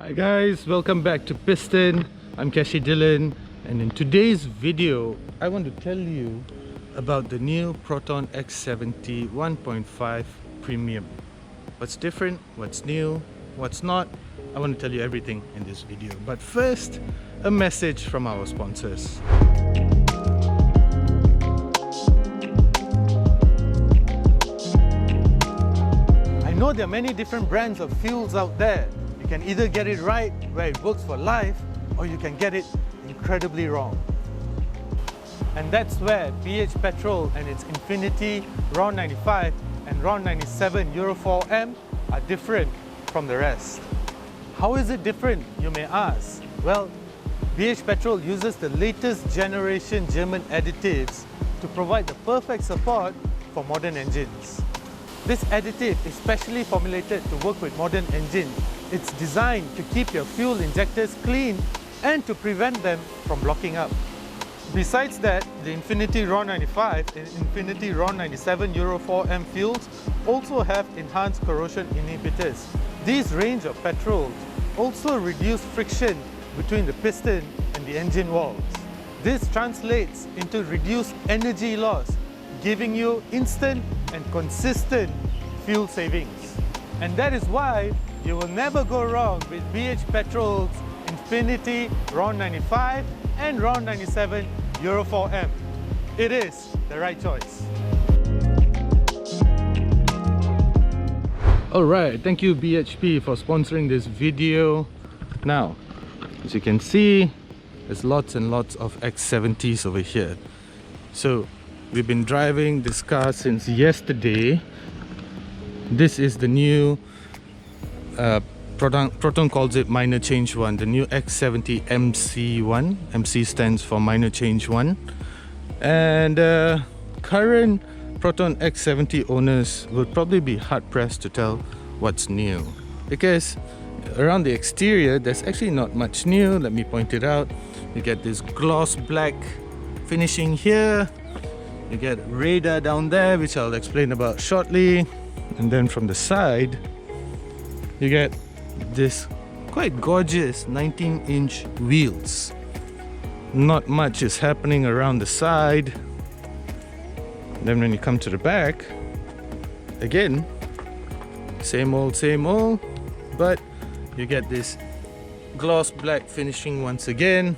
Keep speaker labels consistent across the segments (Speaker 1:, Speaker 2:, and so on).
Speaker 1: Hi guys, welcome back to Piston. I'm Kashi Dylan, and in today's video I want to tell you about the new Proton X70 1.5 Premium. What's different, what's new, what's not. I want to tell you everything in this video. But first, a message from our sponsors. I know there are many different brands of fuels out there. You can either get it right, where it works for life, or you can get it incredibly wrong. And that's where BH Petrol and its Infinity RON 95 and RON 97 Euro 4M are different from the rest. How is it different, you may ask? Well, BH Petrol uses the latest generation German additives to provide the perfect support for modern engines. This additive is specially formulated to work with modern engines. It's designed to keep your fuel injectors clean and to prevent them from blocking up. Besides that, the Infinity RON 95 and Infinity RON 97 Euro 4M fuels also have enhanced corrosion inhibitors. These range of petrols also reduce friction between the piston and the engine walls. This translates into reduced energy loss, giving you instant and consistent fuel savings. And that is why you will never go wrong with BH Petrol's Infinity RON 95 and RON 97 Euro 4M. It is the right choice. Alright, thank you BHP for sponsoring this video. Now, as you can see, there's lots and lots of X70s over here. So, we've been driving this car since yesterday. This is the new Proton calls it minor change 1, the new X70 MC1. MC stands for minor change 1. And current Proton X70 owners would probably be hard pressed to tell what's new, because around the exterior there's actually not much new. Let me point it out. You get this gloss black finishing here, you get radar down there, which I'll explain about shortly, and then from the side you get this quite gorgeous 19-inch wheels. Not much is happening around the side. Then when you come to the back, again, same old, but you get this gloss black finishing once again.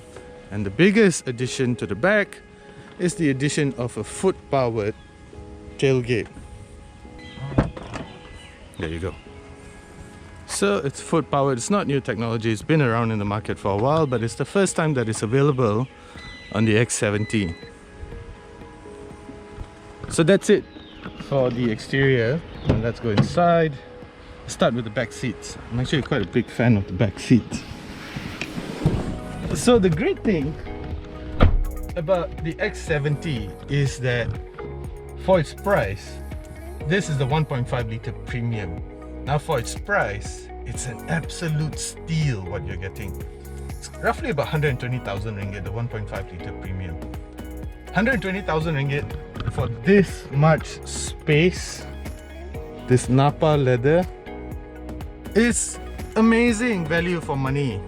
Speaker 1: And the biggest addition to the back is the addition of a foot-powered tailgate. There you go. So it's foot powered. It's not new technology. It's been around in the market for a while, but it's the first time that it's available on the X70. So that's it for the exterior. And let's go inside. Let's start with the back seats. I'm actually quite a big fan of the back seats. So the great thing about the X70 is that for its price, this is the 1.5 litre premium. Now for its price, it's an absolute steal what you're getting. It's roughly about 120,000 ringgit, the 1.5 litre premium. 120,000 ringgit for this much space, this Napa leather, is amazing value for money.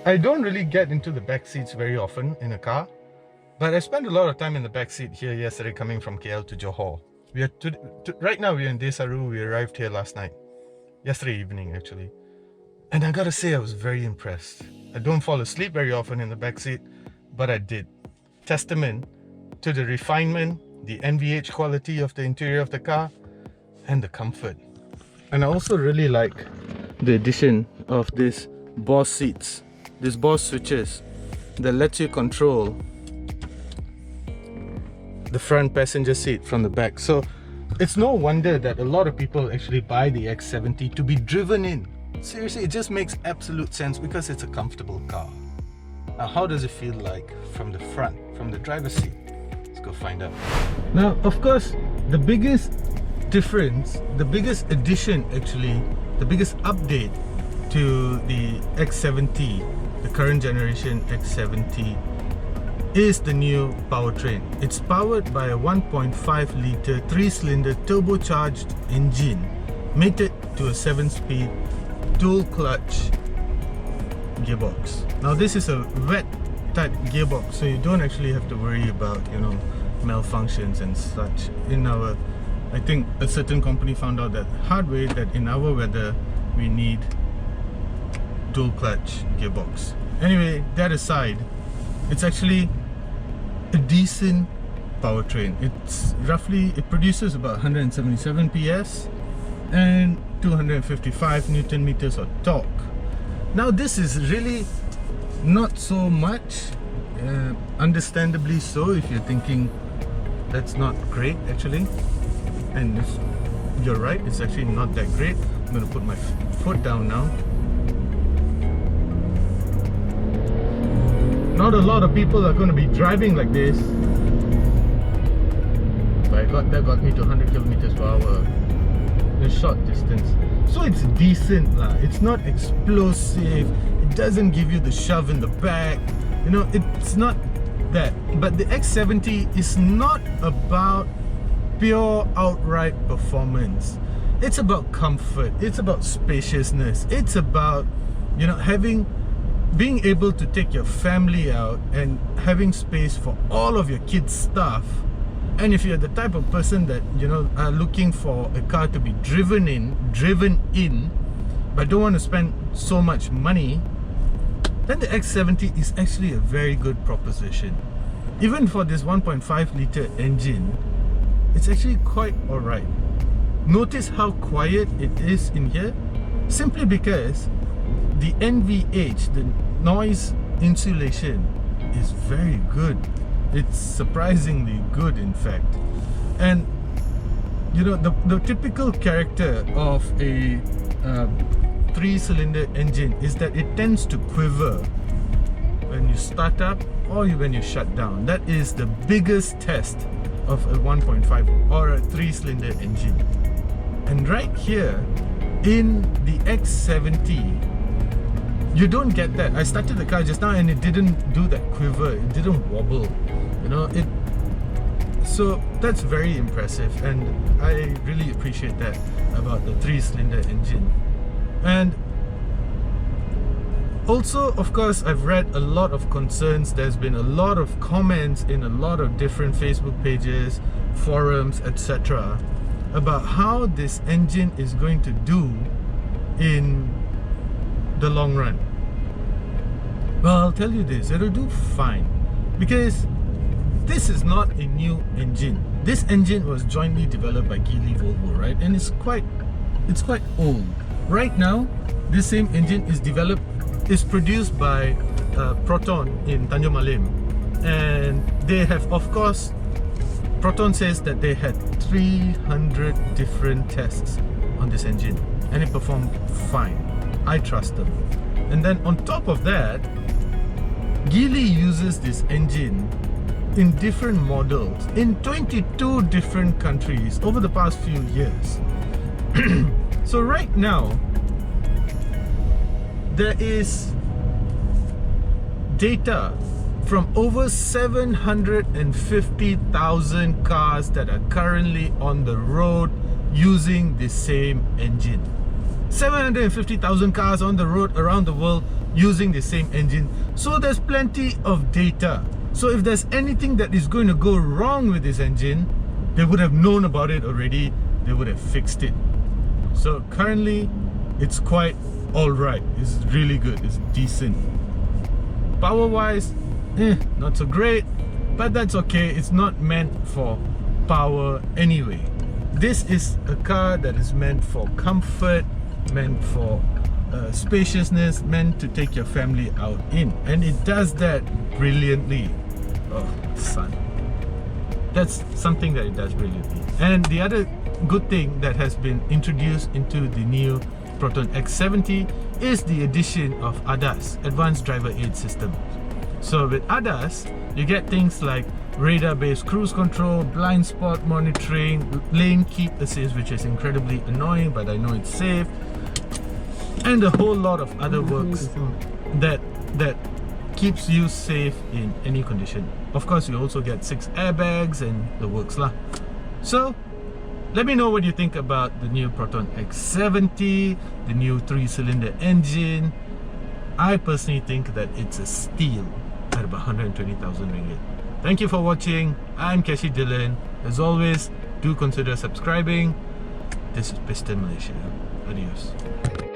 Speaker 1: I don't really get into the back seats very often in a car, but I spent a lot of time in the back seat here yesterday coming from KL to Johor. Right now we're in Desaru. We arrived here last night, yesterday evening actually, and I gotta say I was very impressed. I don't fall asleep very often in the back seat, but I did. Testament to the refinement, the NVH quality of the interior of the car, and the comfort. And I also really like the addition of this Boss seats, these Boss switches that lets you control the front passenger seat from the back. So it's no wonder that a lot of people actually buy the X70 to be driven in. Seriously, it just makes absolute sense because it's a comfortable car. Now, how does it feel like from the front, from the driver's seat? Let's go find out. Now, of course, the biggest difference, the biggest addition actually, the biggest update to the X70, the current generation X70, is the new powertrain. It's powered by a 1.5 litre 3-cylinder turbocharged engine mated to a 7-speed dual clutch gearbox. Now this is a wet type gearbox, so you don't actually have to worry about, you know, malfunctions and such. I think a certain company found out that hard way that in our weather we need dual clutch gearbox. Anyway, that aside, it's actually a decent powertrain. It produces about 177 PS and 255 Newton meters of torque. Now this is really not so much, understandably so if you're thinking that's not great actually, and you're right, it's actually not that great. I'm going to put my foot down now. Not a lot of people are going to be driving like this, but that got me to 100 kilometers per hour in a short distance. So it's decent lah. It's not explosive. It doesn't give you the shove in the back. You know, it's not that. But the X70 is not about pure outright performance. It's about comfort. It's about spaciousness. It's about, you know, being able to take your family out and having space for all of your kids' stuff. And if you're the type of person that, you know, are looking for a car to be driven in, but don't want to spend so much money, then the X70 is actually a very good proposition. Even for this 1.5 litre engine, it's actually quite alright. Notice how quiet it is in here, simply because the NVH, the noise insulation, is very good. It's surprisingly good, in fact. And you know, the typical character of a 3-cylinder engine is that it tends to quiver when you start up or when you shut down. That is the biggest test of a 1.5 or a 3-cylinder engine. And right here in the X70, you don't get that. I started the car just now and it didn't do that quiver. It didn't wobble. You know, so that's very impressive, and I really appreciate that about the 3-cylinder engine. And also, of course, I've read a lot of concerns. There's been a lot of comments in a lot of different Facebook pages, forums, etc., about how this engine is going to do in the long run. Well, I'll tell you this, it'll do fine, because this is not a new engine. This engine was jointly developed by Geely Volvo, right? And it's quite old. Right now, this same engine is produced by Proton in Tanjung Malim, and they have, of course, Proton says that they had 300 different tests on this engine, and it performed fine. I trust them. And then on top of that, Geely uses this engine in different models in 22 different countries over the past few years. So right now, there is data from over 750,000 cars that are currently on the road using the same engine. 750,000 cars on the road around the world using the same engine. So there's plenty of data. So if there's anything that is going to go wrong with this engine, they would have known about it already. They would have fixed it. So currently, it's quite alright. It's really good. It's decent. Power-wise, not so great, but that's okay. It's not meant for power anyway. This is a car that is meant for comfort, meant for spaciousness, meant to take your family out in, and it does that brilliantly. Oh, son, that's something that it does brilliantly. And the other good thing that has been introduced into the new Proton X70 is the addition of ADAS, Advanced Driver Aid System. So with ADAS, you get things like radar-based cruise control, blind spot monitoring, lane keep assist, which is incredibly annoying, but I know it's safe, and a whole lot of other works that keeps you safe in any condition. Of course, you also get 6 airbags and the works lah. So Let me know what you think about the new Proton X70, the new 3-cylinder engine. I personally think that it's a steal at about 120,000 ringgit. Thank you for watching. I'm Kashi Dylan. As always, do consider subscribing. This is Piston Malaysia. Adios.